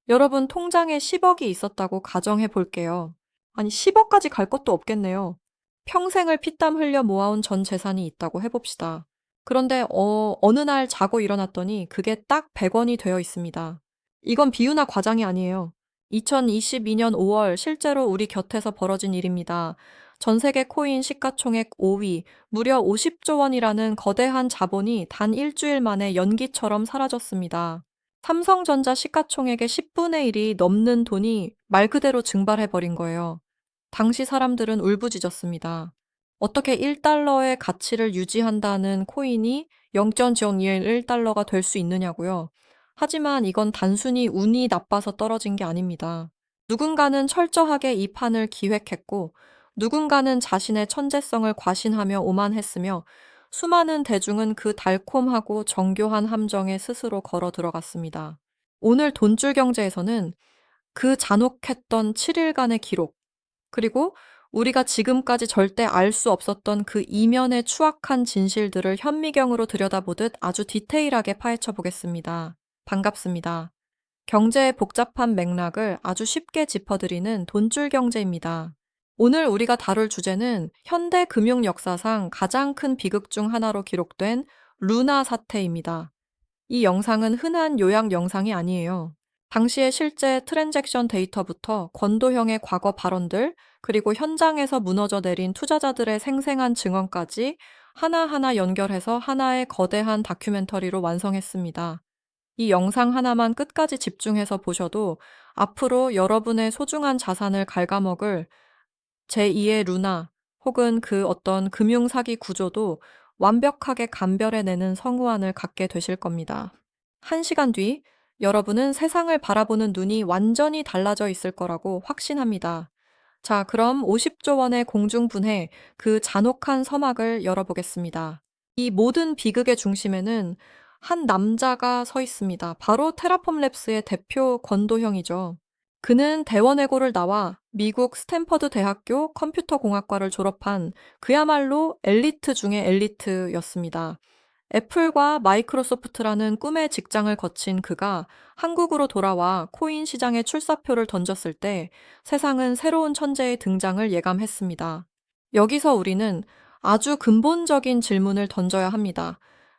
여러분 통장에 10억이 있었다고 가정해 볼게요. 아니 10억까지 갈 것도 없겠네요. 평생을 피땀 흘려 모아온 전 재산이 있다고 해봅시다. 그런데 어느 날 자고 일어났더니 그게 딱 100원이 되어 있습니다. 이건 비유나 과장이 아니에요. 2022년 5월 실제로 우리 곁에서 벌어진 일입니다. 전 세계 코인 시가총액 5위, 무려 50조 원이라는 거대한 자본이 단 일주일 만에 연기처럼 사라졌습니다. 삼성전자 시가총액의 10분의 1이 넘는 돈이 말 그대로 증발해버린 거예요. 당시 사람들은 울부짖었습니다. 어떻게 1달러의 가치를 유지한다는 코인이 0.01달러가 될 수 있느냐고요. 하지만 이건 단순히 운이 나빠서 떨어진 게 아닙니다. 누군가는 철저하게 이 판을 기획했고, 누군가는 자신의 천재성을 과신하며 오만했으며, 수많은 대중은 그 달콤하고 정교한 함정에 스스로 걸어 들어갔습니다. 오늘 돈줄 경제에서는 그 잔혹했던 7일간의 기록, 그리고 우리가 지금까지 절대 알 수 없었던 그 이면의 추악한 진실들을 현미경으로 들여다보듯 아주 디테일하게 파헤쳐 보겠습니다. 반갑습니다. 경제의 복잡한 맥락을 아주 쉽게 짚어드리는 돈줄 경제입니다. 오늘 우리가 다룰 주제는 현대 금융 역사상 가장 큰 비극 중 하나로 기록된 루나 사태입니다. 이 영상은 흔한 요약 영상이 아니에요. 당시의 실제 트랜잭션 데이터부터 권도형의 과거 발언들, 그리고 현장에서 무너져 내린 투자자들의 생생한 증언까지 하나하나 연결해서 하나의 거대한 다큐멘터리로 완성했습니다. 이 영상 하나만 끝까지 집중해서 보셔도 앞으로 여러분의 소중한 자산을 갉아먹을 제2의 루나 혹은 그 어떤 금융사기 구조도 완벽하게 감별해내는 성우안을 갖게 되실 겁니다. 1시간 뒤 여러분은 세상을 바라보는 눈이 완전히 달라져 있을 거라고 확신합니다. 자, 그럼 50조 원의 공중분해, 그 잔혹한 서막을 열어보겠습니다. 이 모든 비극의 중심에는 한 남자가 서 있습니다. 바로 테라폼 랩스의 대표 권도형이죠. 그는 대원외고를 나와 미국 스탠퍼드 대학교 컴퓨터공학과를 졸업한 그야말로 엘리트 중의 엘리트였습니다. 애플과 마이크로소프트라는 꿈의 직장을 거친 그가 한국으로 돌아와 코인 시장에 출사표를 던졌을 때 세상은 새로운 천재의 등장을 예감했습니다. 여기서 우리는 아주 근본적인 질문을 던져야 합니다.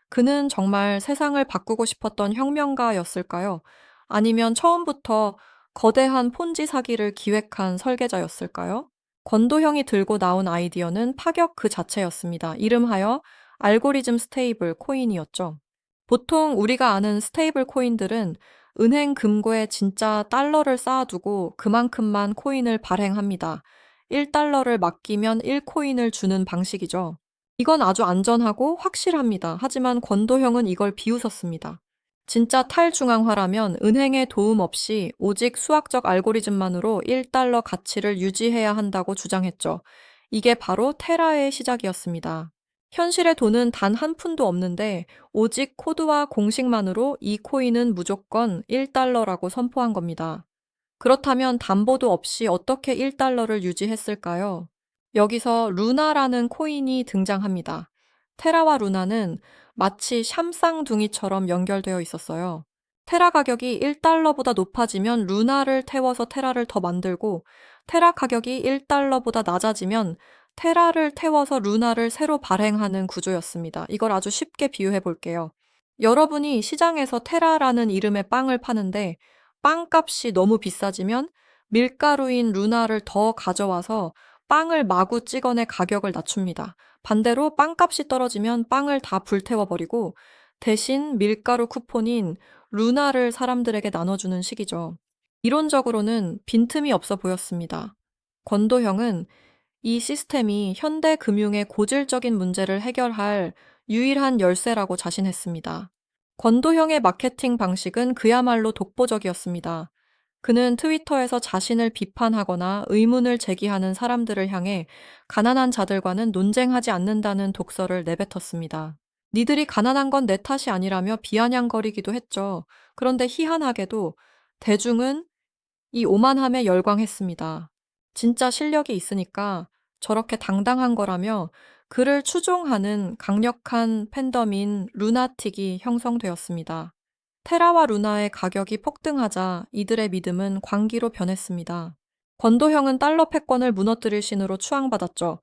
그는 정말 세상을 바꾸고 싶었던 혁명가였을까요? 아니면 처음부터 거대한 폰지 사기를 기획한 설계자였을까요? 권도형이 들고 나온 아이디어는 파격 그 자체였습니다. 이름하여 알고리즘 스테이블 코인이었죠. 보통 우리가 아는 스테이블 코인들은 은행 금고에 진짜 달러를 쌓아두고 그만큼만 코인을 발행합니다. 1달러를 맡기면 1코인을 주는 방식이죠. 이건 아주 안전하고 확실합니다. 하지만 권도형은 이걸 비웃었습니다. 진짜 탈중앙화라면 은행의 도움 없이 오직 수학적 알고리즘만으로 1달러 가치를 유지해야 한다고 주장했죠. 이게 바로 테라의 시작이었습니다. 현실의 돈은 단 한 푼도 없는데 오직 코드와 공식만으로 이 코인은 무조건 1달러라고 선포한 겁니다. 그렇다면 담보도 없이 어떻게 1달러를 유지했을까요? 여기서 루나라는 코인이 등장합니다. 테라와 루나는 마치 샴쌍둥이처럼 연결되어 있었어요. 테라 가격이 1달러보다 높아지면 루나를 태워서 테라를 더 만들고, 테라 가격이 1달러보다 낮아지면 테라를 태워서 루나를 새로 발행하는 구조였습니다. 이걸 아주 쉽게 비유해 볼게요. 여러분이 시장에서 테라라는 이름의 빵을 파는데 빵값이 너무 비싸지면 밀가루인 루나를 더 가져와서 빵을 마구 찍어내 가격을 낮춥니다. 반대로 빵값이 떨어지면 빵을 다 불태워버리고 대신 밀가루 쿠폰인 루나를 사람들에게 나눠주는 식이죠. 이론적으로는 빈틈이 없어 보였습니다. 권도형은 이 시스템이 현대 금융의 고질적인 문제를 해결할 유일한 열쇠라고 자신했습니다. 권도형의 마케팅 방식은 그야말로 독보적이었습니다. 그는 트위터에서 자신을 비판하거나 의문을 제기하는 사람들을 향해 가난한 자들과는 논쟁하지 않는다는 독서를 내뱉었습니다. 니들이 가난한 건 내 탓이 아니라며 비아냥거리기도 했죠. 그런데 희한하게도 대중은 이 오만함에 열광했습니다. 진짜 실력이 있으니까 저렇게 당당한 거라며 그를 추종하는 강력한 팬덤인 루나틱이 형성되었습니다. 테라와 루나의 가격이 폭등하자 이들의 믿음은 광기로 변했습니다. 권도형은 달러 패권을 무너뜨릴 신으로 추앙받았죠.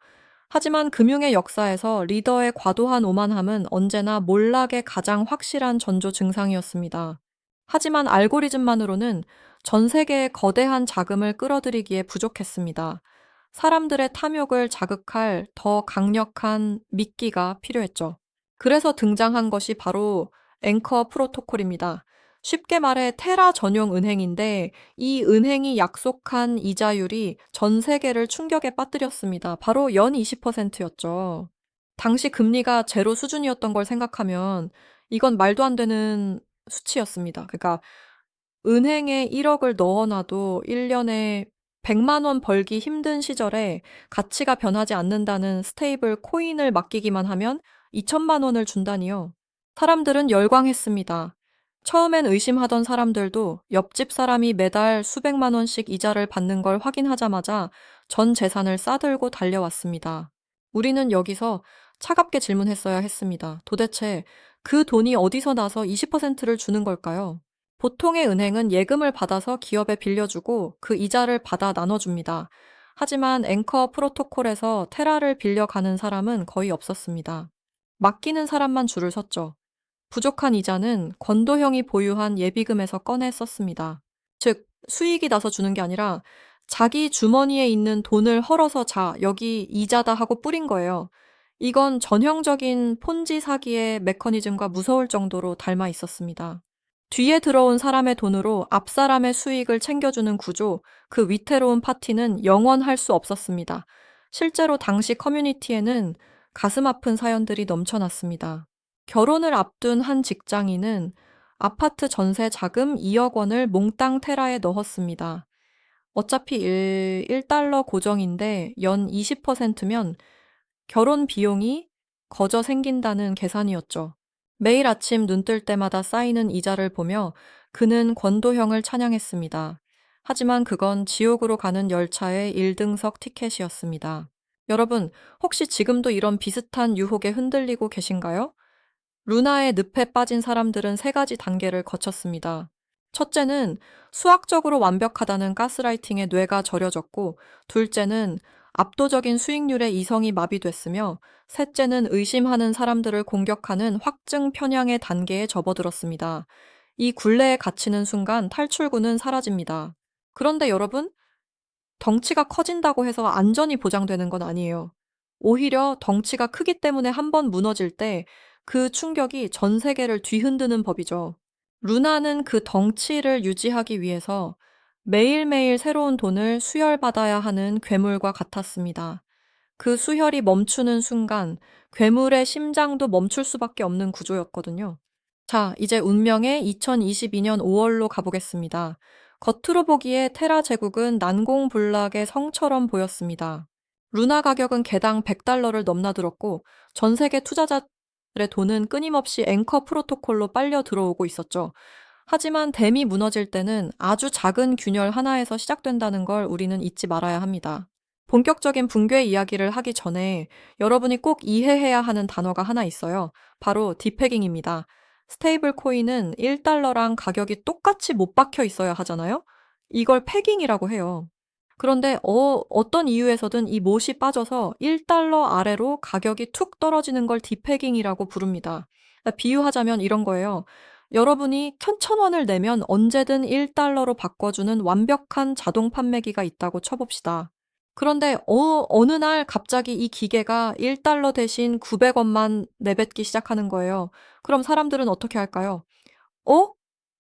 하지만 금융의 역사에서 리더의 과도한 오만함은 언제나 몰락의 가장 확실한 전조 증상이었습니다. 하지만 알고리즘만으로는 전 세계의 거대한 자금을 끌어들이기에 부족했습니다. 사람들의 탐욕을 자극할 더 강력한 미끼가 필요했죠. 그래서 등장한 것이 바로 앵커 프로토콜입니다. 쉽게 말해 테라 전용 은행인데 이 은행이 약속한 이자율이 전 세계를 충격에 빠뜨렸습니다. 바로 연 20%였죠. 당시 금리가 제로 수준이었던 걸 생각하면 이건 말도 안 되는 수치였습니다. 그러니까 은행에 1억을 넣어놔도 1년에 100만 원 벌기 힘든 시절에 가치가 변하지 않는다는 스테이블 코인을 맡기기만 하면 2천만 원을 준다니요. 사람들은 열광했습니다. 처음엔 의심하던 사람들도 옆집 사람이 매달 수백만 원씩 이자를 받는 걸 확인하자마자 전 재산을 싸들고 달려왔습니다. 우리는 여기서 차갑게 질문했어야 했습니다. 도대체 그 돈이 어디서 나서 20%를 주는 걸까요? 보통의 은행은 예금을 받아서 기업에 빌려주고 그 이자를 받아 나눠줍니다. 하지만 앵커 프로토콜에서 테라를 빌려가는 사람은 거의 없었습니다. 맡기는 사람만 줄을 섰죠. 부족한 이자는 권도형이 보유한 예비금에서 꺼내 썼습니다. 즉, 수익이 나서 주는 게 아니라 자기 주머니에 있는 돈을 헐어서 자, 여기 이자다 하고 뿌린 거예요. 이건 전형적인 폰지 사기의 메커니즘과 무서울 정도로 닮아 있었습니다. 뒤에 들어온 사람의 돈으로 앞 사람의 수익을 챙겨주는 구조, 그 위태로운 파티는 영원할 수 없었습니다. 실제로 당시 커뮤니티에는 가슴 아픈 사연들이 넘쳐났습니다. 결혼을 앞둔 한 직장인은 아파트 전세 자금 2억 원을 몽땅 테라에 넣었습니다. 어차피 1달러 고정인데 연 20%면 결혼 비용이 거저 생긴다는 계산이었죠. 매일 아침 눈뜰 때마다 쌓이는 이자를 보며 그는 권도형을 찬양했습니다. 하지만 그건 지옥으로 가는 열차의 1등석 티켓이었습니다. 여러분, 혹시 지금도 이런 비슷한 유혹에 흔들리고 계신가요? 루나의 늪에 빠진 사람들은 세 가지 단계를 거쳤습니다. 첫째는 수학적으로 완벽하다는 가스라이팅에 뇌가 절여졌고, 둘째는 압도적인 수익률에 이성이 마비됐으며, 셋째는 의심하는 사람들을 공격하는 확증 편향의 단계에 접어들었습니다. 이 굴레에 갇히는 순간 탈출구는 사라집니다. 그런데 여러분, 덩치가 커진다고 해서 안전이 보장되는 건 아니에요. 오히려 덩치가 크기 때문에 한번 무너질 때 그 충격이 전 세계를 뒤흔드는 법이죠. 루나는 그 덩치를 유지하기 위해서 매일매일 새로운 돈을 수혈받아야 하는 괴물과 같았습니다. 그 수혈이 멈추는 순간 괴물의 심장도 멈출 수밖에 없는 구조였거든요. 자, 이제 운명의 2022년 5월로 가보겠습니다. 겉으로 보기에 테라 제국은 난공불락의 성처럼 보였습니다. 루나 가격은 개당 100달러를 넘나들었고 전 세계 투자자들의 돈은 끊임없이 앵커 프로토콜로 빨려 들어오고 있었죠. 하지만 댐이 무너질 때는 아주 작은 균열 하나에서 시작된다는 걸 우리는 잊지 말아야 합니다. 본격적인 붕괴 이야기를 하기 전에 여러분이 꼭 이해해야 하는 단어가 하나 있어요. 바로 디패깅입니다. 스테이블 코인은 1달러랑 가격이 똑같이 못 박혀 있어야 하잖아요? 이걸 패깅이라고 해요. 그런데 어떤 이유에서든 이 못이 빠져서 1달러 아래로 가격이 툭 떨어지는 걸 디패깅이라고 부릅니다. 비유하자면 이런 거예요. 여러분이 1,000원을 내면 언제든 1달러로 바꿔주는 완벽한 자동 판매기가 있다고 쳐봅시다. 그런데 어느 날 갑자기 이 기계가 1달러 대신 900원만 내뱉기 시작하는 거예요. 그럼 사람들은 어떻게 할까요? 어?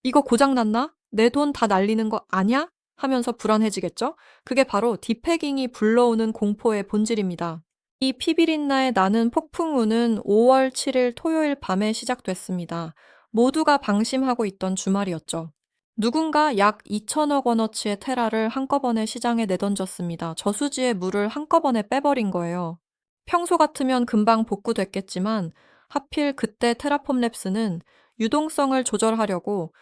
이거 고장났나? 내 돈 다 날리는 거 아냐? 하면서 불안해지겠죠? 그게 바로 디패깅이 불러오는 공포의 본질입니다. 이 피비린나의 나는 폭풍우는 5월 7일 토요일 밤에 시작됐습니다. 모두가 방심하고 있던 주말이었죠. 누군가 약 2천억 원어치의 테라를 한꺼번에 시장에 내던졌습니다. 저수지의 물을 한꺼번에 빼버린 거예요. 평소 같으면 금방 복구됐겠지만 하필 그때 테라폼 랩스는 유동성을 조절하려고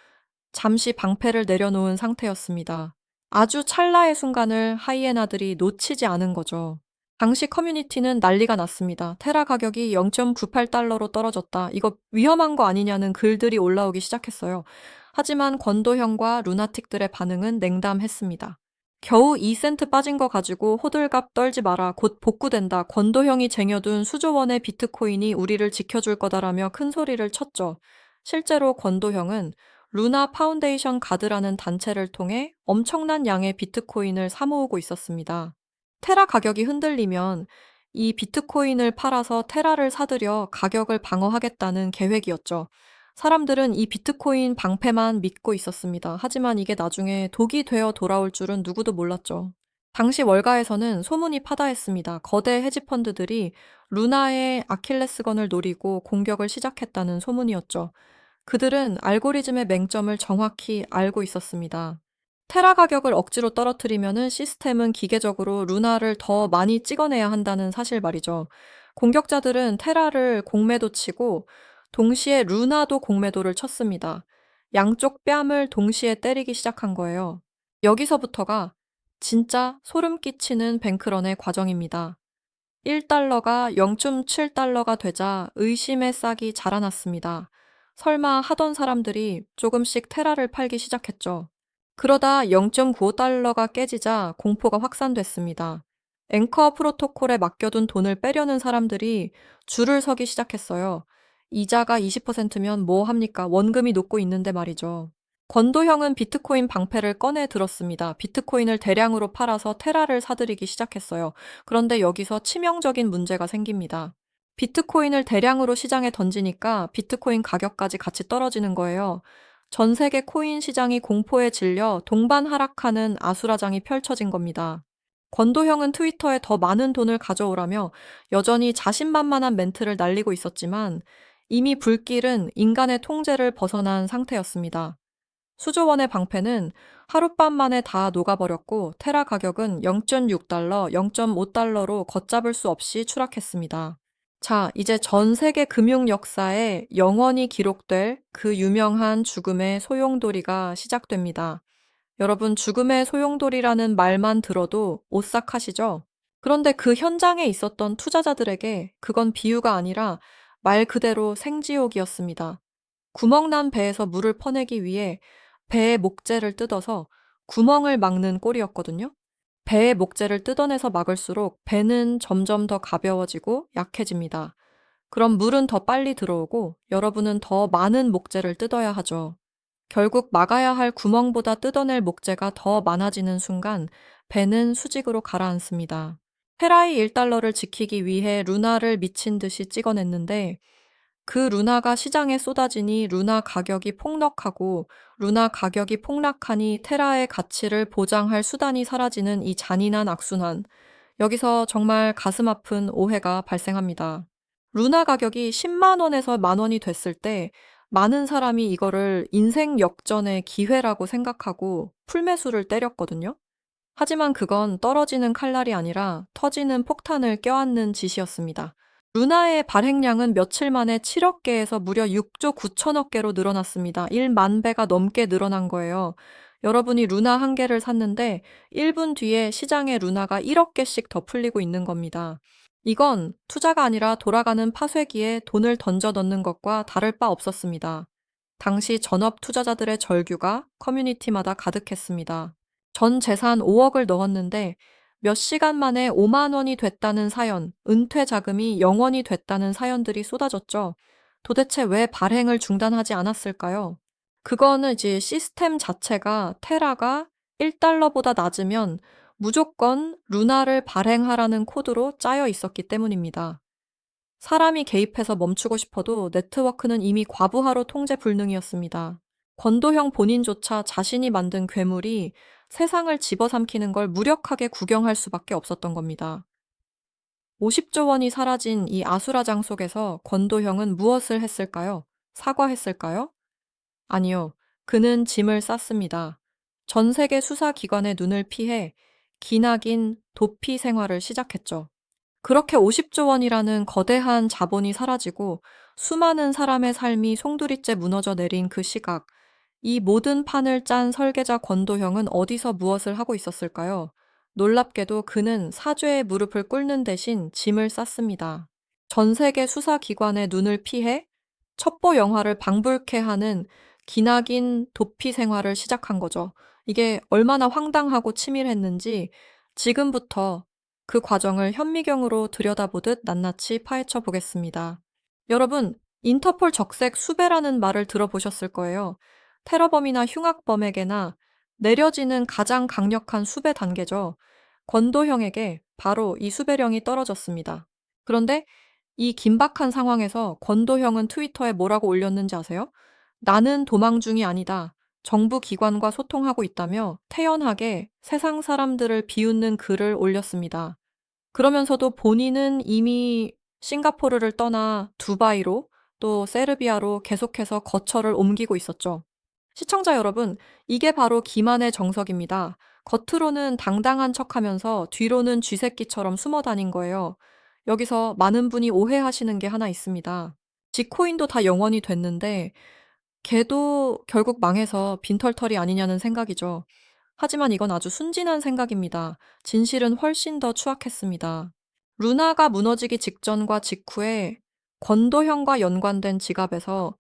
잠시 방패를 내려놓은 상태였습니다. 아주 찰나의 순간을 하이에나들이 놓치지 않은 거죠. 당시 커뮤니티는 난리가 났습니다. 테라 가격이 0.98달러로 떨어졌다. 이거 위험한 거 아니냐는 글들이 올라오기 시작했어요. 하지만 권도형과 루나틱들의 반응은 냉담했습니다. 겨우 2센트 빠진 거 가지고 호들갑 떨지 마라. 곧 복구된다. 권도형이 쟁여둔 수조 원의 비트코인이 우리를 지켜줄 거다라며 큰 소리를 쳤죠. 실제로 권도형은 루나 파운데이션 가드라는 단체를 통해 엄청난 양의 비트코인을 사모으고 있었습니다. 테라 가격이 흔들리면 이 비트코인을 팔아서 테라를 사들여 가격을 방어하겠다는 계획이었죠. 사람들은 이 비트코인 방패만 믿고 있었습니다. 하지만 이게 나중에 독이 되어 돌아올 줄은 누구도 몰랐죠. 당시 월가에서는 소문이 파다했습니다. 거대 헤지펀드들이 루나의 아킬레스건을 노리고 공격을 시작했다는 소문이었죠. 그들은 알고리즘의 맹점을 정확히 알고 있었습니다. 테라 가격을 억지로 떨어뜨리면은 시스템은 기계적으로 루나를 더 많이 찍어내야 한다는 사실 말이죠. 공격자들은 테라를 공매도 치고 동시에 루나도 공매도를 쳤습니다. 양쪽 뺨을 동시에 때리기 시작한 거예요. 여기서부터가 진짜 소름 끼치는 뱅크런의 과정입니다. 1달러가 0.7달러가 되자 의심의 싹이 자라났습니다. 설마 하던 사람들이 조금씩 테라를 팔기 시작했죠. 그러다 0.95달러가 깨지자 공포가 확산됐습니다. 앵커 프로토콜에 맡겨둔 돈을 빼려는 사람들이 줄을 서기 시작했어요. 이자가 20%면 뭐 합니까? 원금이 녹고 있는데 말이죠. 권도형은 비트코인 방패를 꺼내 들었습니다. 비트코인을 대량으로 팔아서 테라를 사들이기 시작했어요. 그런데 여기서 치명적인 문제가 생깁니다. 비트코인을 대량으로 시장에 던지니까 비트코인 가격까지 같이 떨어지는 거예요. 전 세계 코인 시장이 공포에 질려 동반 하락하는 아수라장이 펼쳐진 겁니다. 권도형은 트위터에 더 많은 돈을 가져오라며 여전히 자신만만한 멘트를 날리고 있었지만 이미 불길은 인간의 통제를 벗어난 상태였습니다. 수조 원의 방패는 하룻밤 만에 다 녹아버렸고 테라 가격은 0.6달러, 0.5달러로 걷잡을 수 없이 추락했습니다. 자, 이제 전 세계 금융 역사에 영원히 기록될 그 유명한 죽음의 소용돌이가 시작됩니다. 여러분, 죽음의 소용돌이라는 말만 들어도 오싹하시죠? 그런데 그 현장에 있었던 투자자들에게 그건 비유가 아니라 말 그대로 생지옥이었습니다. 구멍난 배에서 물을 퍼내기 위해 배의 목재를 뜯어서 구멍을 막는 꼴이었거든요. 배의 목재를 뜯어내서 막을수록 배는 점점 더 가벼워지고 약해집니다. 그럼 물은 더 빨리 들어오고 여러분은 더 많은 목재를 뜯어야 하죠. 결국 막아야 할 구멍보다 뜯어낼 목재가 더 많아지는 순간 배는 수직으로 가라앉습니다. 테라의 1달러를 지키기 위해 루나를 미친 듯이 찍어냈는데 그 루나가 시장에 쏟아지니 루나 가격이 폭락하고 루나 가격이 폭락하니 테라의 가치를 보장할 수단이 사라지는 이 잔인한 악순환. 여기서 정말 가슴 아픈 오해가 발생합니다. 루나 가격이 10만 원에서 만 원이 됐을 때 많은 사람이 이거를 인생 역전의 기회라고 생각하고 풀매수를 때렸거든요. 하지만 그건 떨어지는 칼날이 아니라 터지는 폭탄을 껴안는 짓이었습니다. 루나의 발행량은 며칠 만에 7억 개에서 무려 6조 9천억 개로 늘어났습니다. 1만 배가 넘게 늘어난 거예요. 여러분이 루나 한 개를 샀는데 1분 뒤에 시장에 루나가 1억 개씩 더 풀리고 있는 겁니다. 이건 투자가 아니라 돌아가는 파쇄기에 돈을 던져 넣는 것과 다를 바 없었습니다. 당시 전업 투자자들의 절규가 커뮤니티마다 가득했습니다. 전 재산 5억을 넣었는데 몇 시간 만에 5만 원이 됐다는 사연, 은퇴 자금이 0원이 됐다는 사연들이 쏟아졌죠. 도대체 왜 발행을 중단하지 않았을까요? 그거는 이제 시스템 자체가 테라가 1달러보다 낮으면 무조건 루나를 발행하라는 코드로 짜여 있었기 때문입니다. 사람이 개입해서 멈추고 싶어도 네트워크는 이미 과부하로 통제 불능이었습니다. 권도형 본인조차 자신이 만든 괴물이 세상을 집어삼키는 걸 무력하게 구경할 수밖에 없었던 겁니다. 50조 원이 사라진 이 아수라장 속에서 권도형은 무엇을 했을까요? 사과했을까요? 아니요. 그는 짐을 쌌습니다. 전 세계 수사기관의 눈을 피해 기나긴 도피 생활을 시작했죠. 그렇게 50조 원이라는 거대한 자본이 사라지고 수많은 사람의 삶이 송두리째 무너져 내린 그 시각, 이 모든 판을 짠 설계자 권도형은 어디서 무엇을 하고 있었을까요? 놀랍게도 그는 사죄의 무릎을 꿇는 대신 짐을 쌌습니다. 전 세계 수사기관의 눈을 피해 첩보 영화를 방불케 하는 기나긴 도피 생활을 시작한 거죠. 이게 얼마나 황당하고 치밀했는지 지금부터 그 과정을 현미경으로 들여다보듯 낱낱이 파헤쳐 보겠습니다. 여러분, 인터폴 적색 수배라는 말을 들어보셨을 거예요. 테러범이나 흉악범에게나 내려지는 가장 강력한 수배 단계죠. 권도형에게 바로 이 수배령이 떨어졌습니다. 그런데 이 긴박한 상황에서 권도형은 트위터에 뭐라고 올렸는지 아세요? 나는 도망 중이 아니다. 정부 기관과 소통하고 있다며 태연하게 세상 사람들을 비웃는 글을 올렸습니다. 그러면서도 본인은 이미 싱가포르를 떠나 두바이로 또 세르비아로 계속해서 거처를 옮기고 있었죠. 시청자 여러분, 이게 바로 기만의 정석입니다. 겉으로는 당당한 척하면서 뒤로는 쥐새끼처럼 숨어 다닌 거예요. 여기서 많은 분이 오해하시는 게 하나 있습니다. 지코인도 다 영원이 됐는데 걔도 결국 망해서 빈털털이 아니냐는 생각이죠. 하지만 이건 아주 순진한 생각입니다. 진실은 훨씬 더 추악했습니다. 루나가 무너지기 직전과 직후에 권도형과 연관된 지갑에서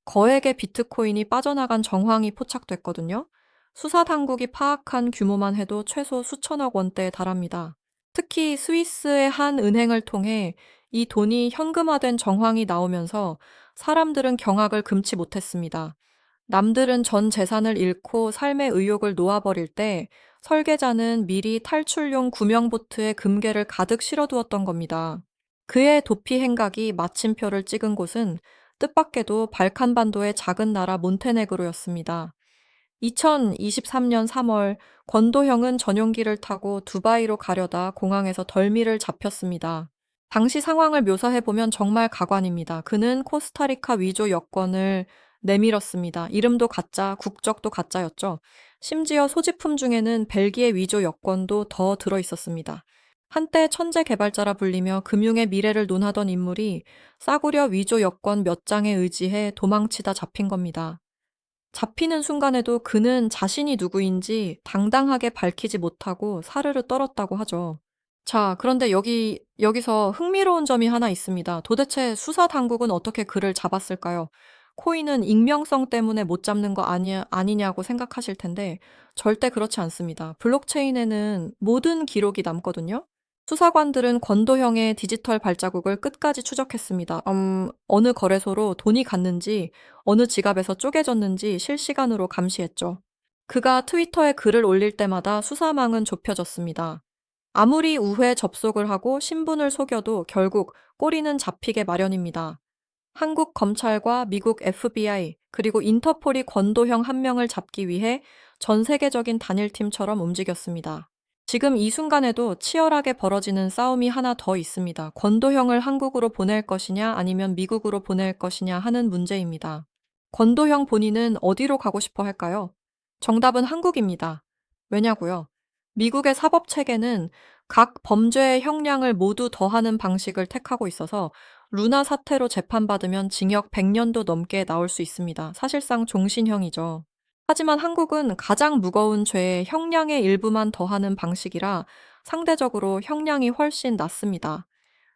거액의 비트코인이 빠져나간 정황이 포착됐거든요. 수사 당국이 파악한 규모만 해도 최소 수천억 원대에 달합니다. 특히 스위스의 한 은행을 통해 이 돈이 현금화된 정황이 나오면서 사람들은 경악을 금치 못했습니다. 남들은 전 재산을 잃고 삶의 의욕을 놓아버릴 때 설계자는 미리 탈출용 구명보트에 금괴를 가득 실어두었던 겁니다. 그의 도피 행각이 마침표를 찍은 곳은 뜻밖에도 발칸반도의 작은 나라 몬테네그로였습니다. 2023년 3월 권도형은 전용기를 타고 두바이로 가려다 공항에서 덜미를 잡혔습니다. 당시 상황을 묘사해보면 정말 가관입니다. 그는 코스타리카 위조 여권을 내밀었습니다. 이름도 가짜, 국적도 가짜였죠. 심지어 소지품 중에는 벨기에 위조 여권도 더 들어있었습니다. 한때 천재 개발자라 불리며 금융의 미래를 논하던 인물이 싸구려 위조 여권 몇 장에 의지해 도망치다 잡힌 겁니다. 잡히는 순간에도 그는 자신이 누구인지 당당하게 밝히지 못하고 사르르 떨었다고 하죠. 자, 그런데 여기서 흥미로운 점이 하나 있습니다. 도대체 수사 당국은 어떻게 그를 잡았을까요? 코인은 익명성 때문에 못 잡는 거 아니냐고 생각하실 텐데 절대 그렇지 않습니다. 블록체인에는 모든 기록이 남거든요. 수사관들은 권도형의 디지털 발자국을 끝까지 추적했습니다. 어느 거래소로 돈이 갔는지, 어느 지갑에서 쪼개졌는지 실시간으로 감시했죠. 그가 트위터에 글을 올릴 때마다 수사망은 좁혀졌습니다. 아무리 우회 접속을 하고 신분을 속여도 결국 꼬리는 잡히게 마련입니다. 한국 검찰과 미국 FBI, 그리고 인터폴이 권도형 한 명을 잡기 위해 전 세계적인 단일팀처럼 움직였습니다. 지금 이 순간에도 치열하게 벌어지는 싸움이 하나 더 있습니다. 권도형을 한국으로 보낼 것이냐 아니면 미국으로 보낼 것이냐 하는 문제입니다. 권도형 본인은 어디로 가고 싶어 할까요? 정답은 한국입니다. 왜냐고요? 미국의 사법 체계는 각 범죄의 형량을 모두 더하는 방식을 택하고 있어서 루나 사태로 재판받으면 징역 100년도 넘게 나올 수 있습니다. 사실상 종신형이죠. 하지만 한국은 가장 무거운 죄에 형량의 일부만 더하는 방식이라 상대적으로 형량이 훨씬 낮습니다.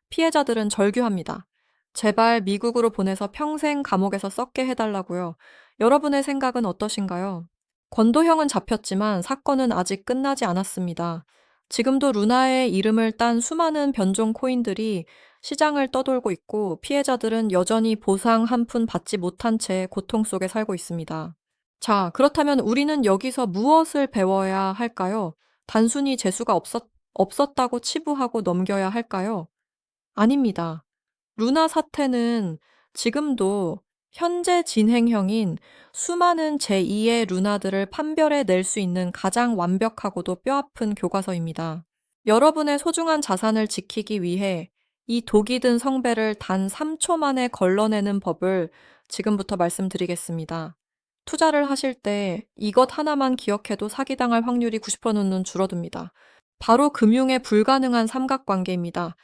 피해자들은 절규합니다. 제발 미국으로 보내서 평생 감옥에서 썩게 해달라고요. 여러분의 생각은 어떠신가요? 권도형은 잡혔지만 사건은 아직 끝나지 않았습니다. 지금도 루나의 이름을 딴 수많은 변종 코인들이 시장을 떠돌고 있고 피해자들은 여전히 보상 한 푼 받지 못한 채 고통 속에 살고 있습니다. 자, 그렇다면 우리는 여기서 무엇을 배워야 할까요? 단순히 재수가 없었다고 치부하고 넘겨야 할까요? 아닙니다. 루나 사태는 지금도 현재 진행형인 수많은 제2의 루나들을 판별해 낼 수 있는 가장 완벽하고도 뼈아픈 교과서입니다. 여러분의 소중한 자산을 지키기 위해 이 독이 든 성배를 단 3초 만에 걸러내는 법을 지금부터 말씀드리겠습니다. 투자를 하실 때 이것 하나만 기억해도 사기당할 확률이 90%는 줄어듭니다. 바로 금융의 불가능한 삼각관계입니다.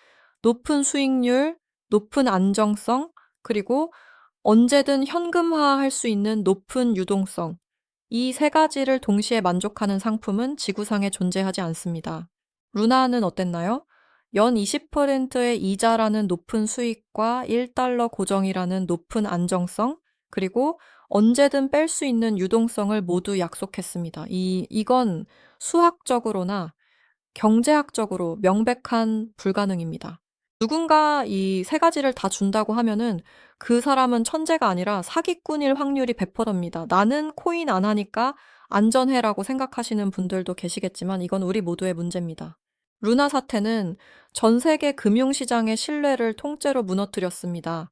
높은 수익률, 높은 안정성, 그리고 언제든 현금화할 수 있는 높은 유동성. 이 세 가지를 동시에 만족하는 상품은 지구상에 존재하지 않습니다. 루나는 어땠나요? 연 20%의 이자라는 높은 수익과 1달러 고정이라는 높은 안정성, 그리고 언제든 뺄 수 있는 유동성을 모두 약속했습니다. 이건 수학적으로나 경제학적으로 명백한 불가능입니다. 누군가 이 세 가지를 다 준다고 하면은 그 사람은 천재가 아니라 사기꾼일 확률이 100%입니다. 나는 코인 안 하니까 안전해라고 생각하시는 분들도 계시겠지만 이건 우리 모두의 문제입니다. 루나 사태는 전 세계 금융시장의 신뢰를 통째로 무너뜨렸습니다.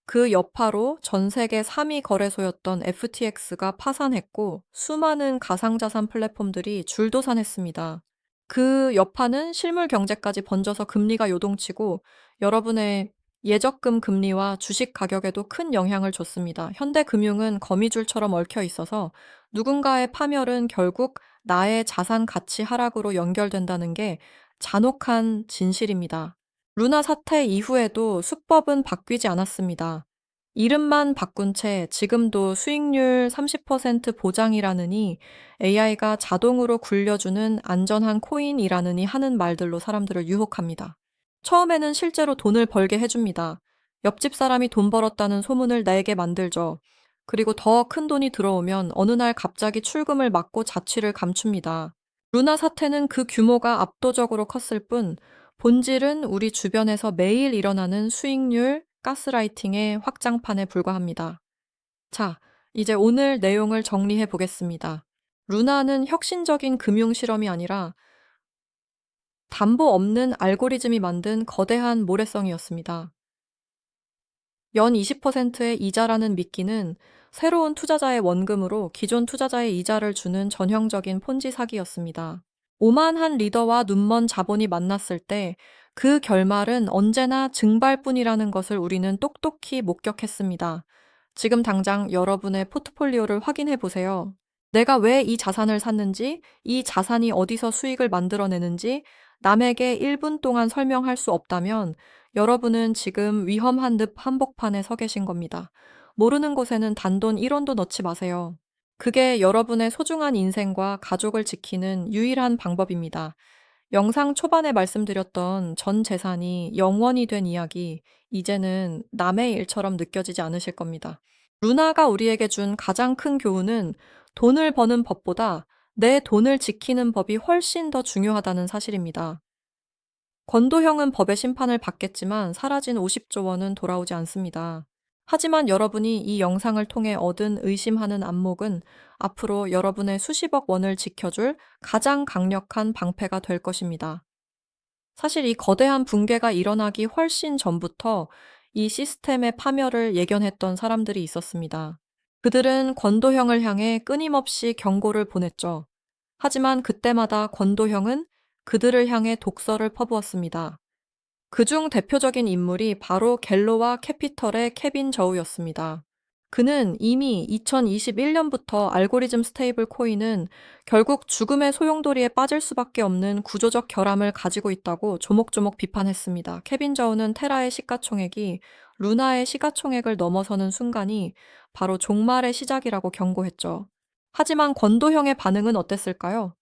그 여파로 전 세계 3위 거래소였던 FTX가 파산했고 수많은 가상자산 플랫폼들이 줄도산했습니다. 그 여파는 실물 경제까지 번져서 금리가 요동치고 여러분의 예적금 금리와 주식 가격에도 큰 영향을 줬습니다. 현대금융은 거미줄처럼 얽혀 있어서 누군가의 파멸은 결국 나의 자산 가치 하락으로 연결된다는 게 잔혹한 진실입니다. 루나 사태 이후에도 수법은 바뀌지 않았습니다. 이름만 바꾼 채 지금도 수익률 30% 보장이라느니 AI가 자동으로 굴려주는 안전한 코인이라느니 하는 말들로 사람들을 유혹합니다. 처음에는 실제로 돈을 벌게 해줍니다. 옆집 사람이 돈 벌었다는 소문을 내게 만들죠. 그리고 더 큰 돈이 들어오면 어느 날 갑자기 출금을 막고 자취를 감춥니다. 루나 사태는 그 규모가 압도적으로 컸을 뿐 본질은 우리 주변에서 매일 일어나는 수익률, 가스라이팅의 확장판에 불과합니다. 자, 이제 오늘 내용을 정리해 보겠습니다. 루나는 혁신적인 금융 실험이 아니라 담보 없는 알고리즘이 만든 거대한 모래성이었습니다. 연 20%의 이자라는 미끼는 새로운 투자자의 원금으로 기존 투자자의 이자를 주는 전형적인 폰지 사기였습니다. 오만한 리더와 눈먼 자본이 만났을 때 그 결말은 언제나 증발뿐이라는 것을 우리는 똑똑히 목격했습니다. 지금 당장 여러분의 포트폴리오를 확인해 보세요. 내가 왜 이 자산을 샀는지, 이 자산이 어디서 수익을 만들어내는지 남에게 1분 동안 설명할 수 없다면 여러분은 지금 위험한 늪 한복판에 서 계신 겁니다. 모르는 곳에는 단돈 1원도 넣지 마세요. 그게 여러분의 소중한 인생과 가족을 지키는 유일한 방법입니다. 영상 초반에 말씀드렸던 전 재산이 영원이 된 이야기, 이제는 남의 일처럼 느껴지지 않으실 겁니다. 루나가 우리에게 준 가장 큰 교훈은 돈을 버는 법보다 내 돈을 지키는 법이 훨씬 더 중요하다는 사실입니다. 권도형은 법의 심판을 받겠지만 사라진 50조 원은 돌아오지 않습니다. 하지만 여러분이 이 영상을 통해 얻은 의심하는 안목은 앞으로 여러분의 수십억 원을 지켜줄 가장 강력한 방패가 될 것입니다. 사실 이 거대한 붕괴가 일어나기 훨씬 전부터 이 시스템의 파멸을 예견했던 사람들이 있었습니다. 그들은 권도형을 향해 끊임없이 경고를 보냈죠. 하지만 그때마다 권도형은 그들을 향해 독서를 퍼부었습니다. 그중 대표적인 인물이 바로 갤로와 캐피털의 케빈 저우였습니다. 그는 이미 2021년부터 알고리즘 스테이블 코인은 결국 죽음의 소용돌이에 빠질 수밖에 없는 구조적 결함을 가지고 있다고 조목조목 비판했습니다. 케빈 저우는 테라의 시가총액이 루나의 시가총액을 넘어서는 순간이 바로 종말의 시작이라고 경고했죠. 하지만 권도형의 반응은 어땠을까요?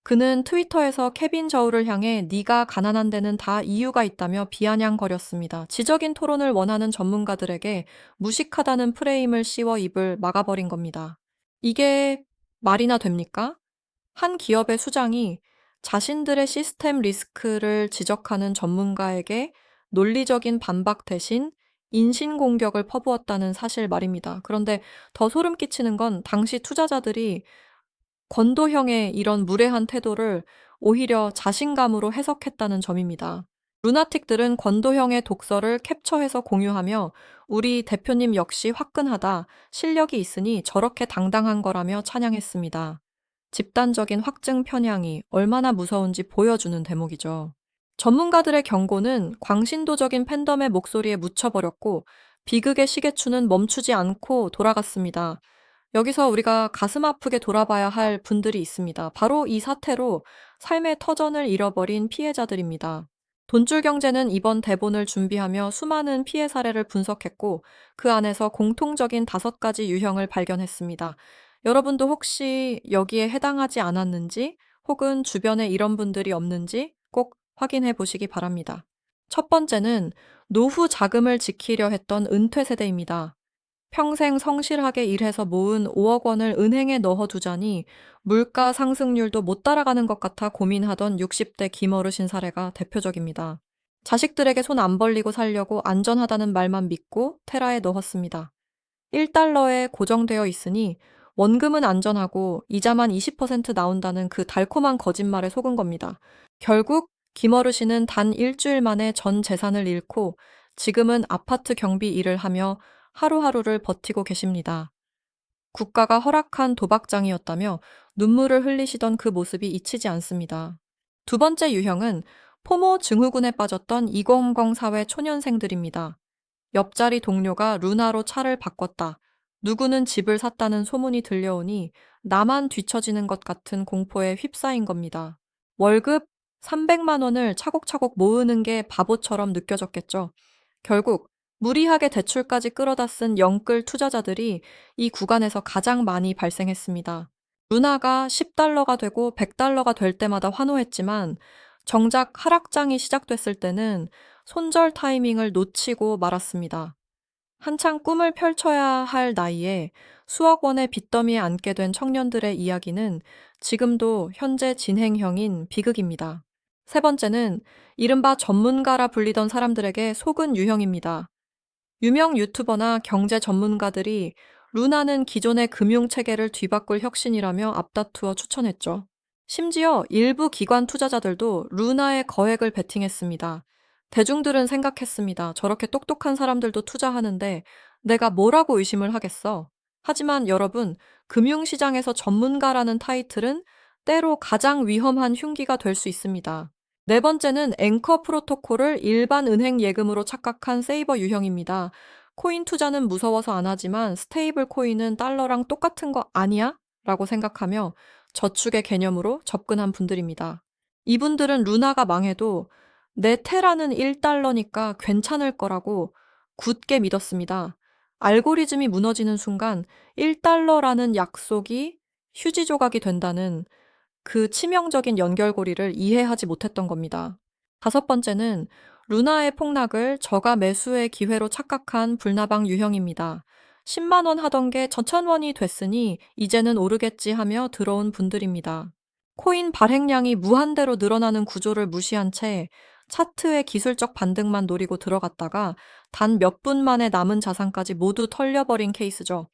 그는 트위터에서 케빈 저우를 향해 네가 가난한 데는 다 이유가 있다며 비아냥거렸습니다. 지적인 토론을 원하는 전문가들에게 무식하다는 프레임을 씌워 입을 막아버린 겁니다. 이게 말이나 됩니까? 한 기업의 수장이 자신들의 시스템 리스크를 지적하는 전문가에게 논리적인 반박 대신 인신공격을 퍼부었다는 사실 말입니다. 그런데 더 소름 끼치는 건 당시 투자자들이 권도형의 이런 무례한 태도를 오히려 자신감으로 해석했다는 점입니다. 루나틱들은 권도형의 독서를 캡처해서 공유하며 우리 대표님 역시 화끈하다, 실력이 있으니 저렇게 당당한 거라며 찬양했습니다. 집단적인 확증 편향이 얼마나 무서운지 보여주는 대목이죠. 전문가들의 경고는 광신도적인 팬덤의 목소리에 묻혀버렸고 비극의 시계추는 멈추지 않고 돌아갔습니다. 여기서 우리가 가슴 아프게 돌아봐야 할 분들이 있습니다. 바로 이 사태로 삶의 터전을 잃어버린 피해자들입니다. 돈줄 경제는 이번 대본을 준비하며 수많은 피해 사례를 분석했고 그 안에서 공통적인 5가지 유형을 발견했습니다. 여러분도 혹시 여기에 해당하지 않았는지 혹은 주변에 이런 분들이 없는지 꼭 확인해 보시기 바랍니다. 첫 번째는 노후 자금을 지키려 했던 은퇴 세대입니다. 평생 성실하게 일해서 모은 5억 원을 은행에 넣어두자니 물가 상승률도 못 따라가는 것 같아 고민하던 60대 김어르신 사례가 대표적입니다. 자식들에게 손 안 벌리고 살려고 안전하다는 말만 믿고 테라에 넣었습니다. 1달러에 고정되어 있으니 원금은 안전하고 이자만 20% 나온다는 그 달콤한 거짓말에 속은 겁니다. 결국 김어르신은 단 일주일 만에 전 재산을 잃고 지금은 아파트 경비 일을 하며 하루하루를 버티고 계십니다. 국가가 허락한 도박장이었다며 눈물을 흘리시던 그 모습이 잊히지 않습니다. 두 번째 유형은 포모 증후군에 빠졌던 2030 사회 초년생들입니다. 옆자리 동료가 루나로 차를 바꿨다. 누구는 집을 샀다는 소문이 들려오니 나만 뒤처지는 것 같은 공포에 휩싸인 겁니다. 월급 300만 원을 차곡차곡 모으는 게 바보처럼 느껴졌겠죠. 결국 무리하게 대출까지 끌어다 쓴 영끌 투자자들이 이 구간에서 가장 많이 발생했습니다. 루나가 10달러가 되고 100달러가 될 때마다 환호했지만 정작 하락장이 시작됐을 때는 손절 타이밍을 놓치고 말았습니다. 한창 꿈을 펼쳐야 할 나이에 수억 원의 빚더미에 앉게 된 청년들의 이야기는 지금도 현재 진행형인 비극입니다. 세 번째는 이른바 전문가라 불리던 사람들에게 속은 유형입니다. 유명 유튜버나 경제 전문가들이 루나는 기존의 금융 체계를 뒤바꿀 혁신이라며 앞다투어 추천했죠. 심지어 일부 기관 투자자들도 루나에 거액을 베팅했습니다. 대중들은 생각했습니다. 저렇게 똑똑한 사람들도 투자하는데 내가 뭐라고 의심을 하겠어? 하지만 여러분, 금융시장에서 전문가라는 타이틀은 때로 가장 위험한 흉기가 될 수 있습니다. 네 번째는 앵커 프로토콜을 일반 은행 예금으로 착각한 세이버 유형입니다. 코인 투자는 무서워서 안 하지만 스테이블 코인은 달러랑 똑같은 거 아니야? 라고 생각하며 저축의 개념으로 접근한 분들입니다. 이분들은 루나가 망해도 내 테라는 1달러니까 괜찮을 거라고 굳게 믿었습니다. 알고리즘이 무너지는 순간 1달러라는 약속이 휴지 조각이 된다는 그 치명적인 연결고리를 이해하지 못했던 겁니다. 다섯 번째는 루나의 폭락을 저가 매수의 기회로 착각한 불나방 유형입니다. 10만 원 하던 게 1,000원이 됐으니 이제는 오르겠지 하며 들어온 분들입니다. 코인 발행량이 무한대로 늘어나는 구조를 무시한 채 차트의 기술적 반등만 노리고 들어갔다가 단 몇 분 만에 남은 자산까지 모두 털려버린 케이스죠.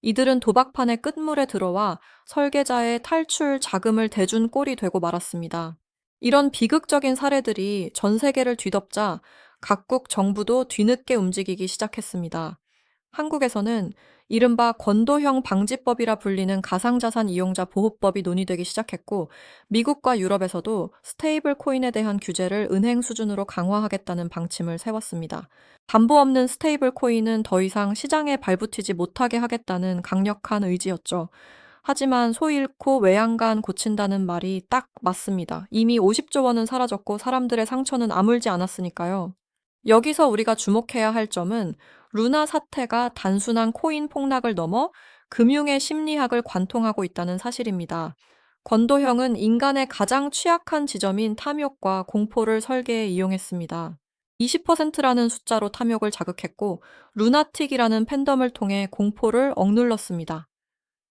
이들은 도박판의 끝물에 들어와 설계자의 탈출 자금을 대준 꼴이 되고 말았습니다. 이런 비극적인 사례들이 전 세계를 뒤덮자 각국 정부도 뒤늦게 움직이기 시작했습니다. 한국에서는 이른바 건도형 방지법이라 불리는 가상자산 이용자 보호법이 논의되기 시작했고, 미국과 유럽에서도 스테이블 코인에 대한 규제를 은행 수준으로 강화하겠다는 방침을 세웠습니다. 담보 없는 스테이블 코인은 더 이상 시장에 발붙이지 못하게 하겠다는 강력한 의지였죠. 하지만 소 잃고 외양간 고친다는 말이 딱 맞습니다. 이미 50조 원은 사라졌고 사람들의 상처는 아물지 않았으니까요. 여기서 우리가 주목해야 할 점은 루나 사태가 단순한 코인 폭락을 넘어 금융의 심리학을 관통하고 있다는 사실입니다. 권도형은 인간의 가장 취약한 지점인 탐욕과 공포를 설계에 이용했습니다. 20%라는 숫자로 탐욕을 자극했고 루나틱이라는 팬덤을 통해 공포를 억눌렀습니다.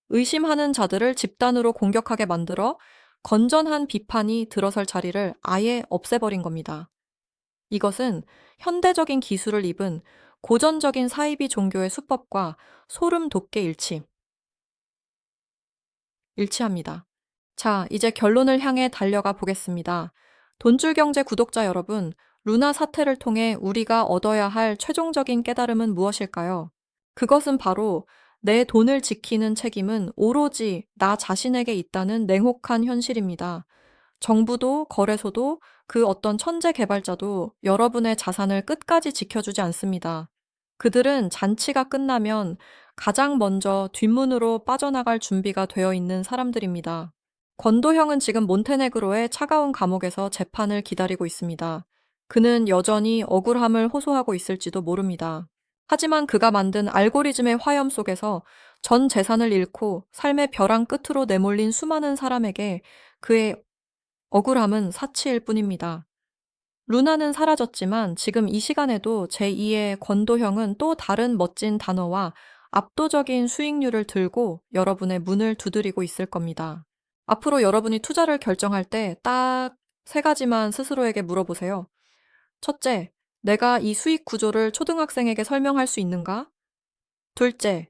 의심하는 자들을 집단으로 공격하게 만들어 건전한 비판이 들어설 자리를 아예 없애버린 겁니다. 이것은 현대적인 기술을 입은 고전적인 사이비 종교의 수법과 소름 돋게 일치합니다. 자, 이제 결론을 향해 달려가 보겠습니다. 돈줄 경제 구독자 여러분, 루나 사태를 통해 우리가 얻어야 할 최종적인 깨달음은 무엇일까요? 그것은 바로 내 돈을 지키는 책임은 오로지 나 자신에게 있다는 냉혹한 현실입니다. 정부도 거래소도 그 어떤 천재 개발자도 여러분의 자산을 끝까지 지켜주지 않습니다. 그들은 잔치가 끝나면 가장 먼저 뒷문으로 빠져나갈 준비가 되어 있는 사람들입니다. 권도형은 지금 몬테네그로의 차가운 감옥에서 재판을 기다리고 있습니다. 그는 여전히 억울함을 호소하고 있을지도 모릅니다. 하지만 그가 만든 알고리즘의 화염 속에서 전 재산을 잃고 삶의 벼랑 끝으로 내몰린 수많은 사람에게 그의 억울함은 사치일 뿐입니다. 루나는 사라졌지만 지금 이 시간에도 제2의 권도형은 또 다른 멋진 단어와 압도적인 수익률을 들고 여러분의 문을 두드리고 있을 겁니다. 앞으로 여러분이 투자를 결정할 때 딱 세 가지만 스스로에게 물어보세요. 첫째, 내가 이 수익 구조를 초등학생에게 설명할 수 있는가? 둘째,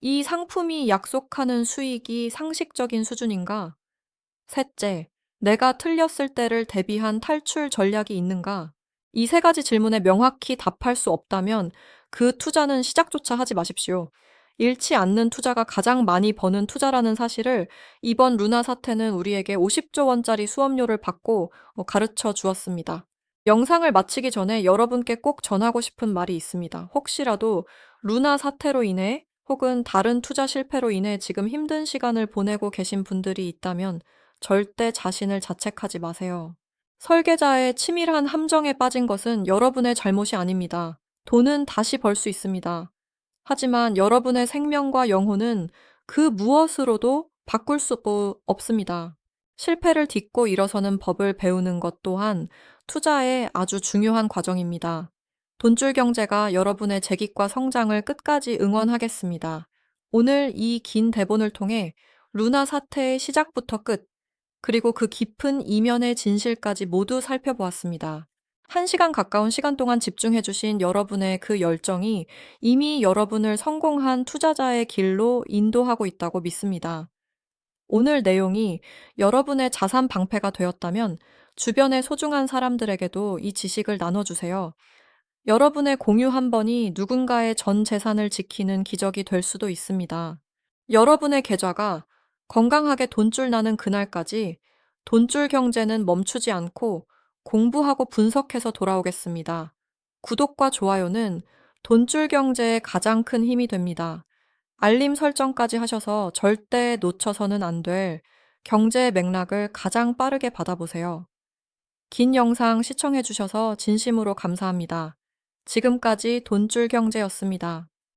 이 상품이 약속하는 수익이 상식적인 수준인가? 셋째, 내가 틀렸을 때를 대비한 탈출 전략이 있는가? 이 세 가지 질문에 명확히 답할 수 없다면 그 투자는 시작조차 하지 마십시오. 잃지 않는 투자가 가장 많이 버는 투자라는 사실을 이번 루나 사태는 우리에게 50조 원짜리 수업료를 받고 가르쳐 주었습니다. 영상을 마치기 전에 여러분께 꼭 전하고 싶은 말이 있습니다. 혹시라도 루나 사태로 인해 혹은 다른 투자 실패로 인해 지금 힘든 시간을 보내고 계신 분들이 있다면 절대 자신을 자책하지 마세요. 설계자의 치밀한 함정에 빠진 것은 여러분의 잘못이 아닙니다. 돈은 다시 벌 수 있습니다. 하지만 여러분의 생명과 영혼은 그 무엇으로도 바꿀 수 없습니다. 실패를 딛고 일어서는 법을 배우는 것 또한 투자의 아주 중요한 과정입니다. 돈줄 경제가 여러분의 재기과 성장을 끝까지 응원하겠습니다. 오늘 이 긴 대본을 통해 루나 사태의 시작부터 끝, 그리고 그 깊은 이면의 진실까지 모두 살펴보았습니다. 1시간 가까운 시간 동안 집중해주신 여러분의 그 열정이 이미 여러분을 성공한 투자자의 길로 인도하고 있다고 믿습니다. 오늘 내용이 여러분의 자산 방패가 되었다면 주변의 소중한 사람들에게도 이 지식을 나눠주세요. 여러분의 공유 한 번이 누군가의 전 재산을 지키는 기적이 될 수도 있습니다. 여러분의 계좌가 건강하게 돈줄 나는 그날까지 돈줄 경제는 멈추지 않고 공부하고 분석해서 돌아오겠습니다. 구독과 좋아요는 돈줄 경제의 가장 큰 힘이 됩니다. 알림 설정까지 하셔서 절대 놓쳐서는 안 될 경제의 맥락을 가장 빠르게 받아보세요. 긴 영상 시청해주셔서 진심으로 감사합니다. 지금까지 돈줄 경제였습니다.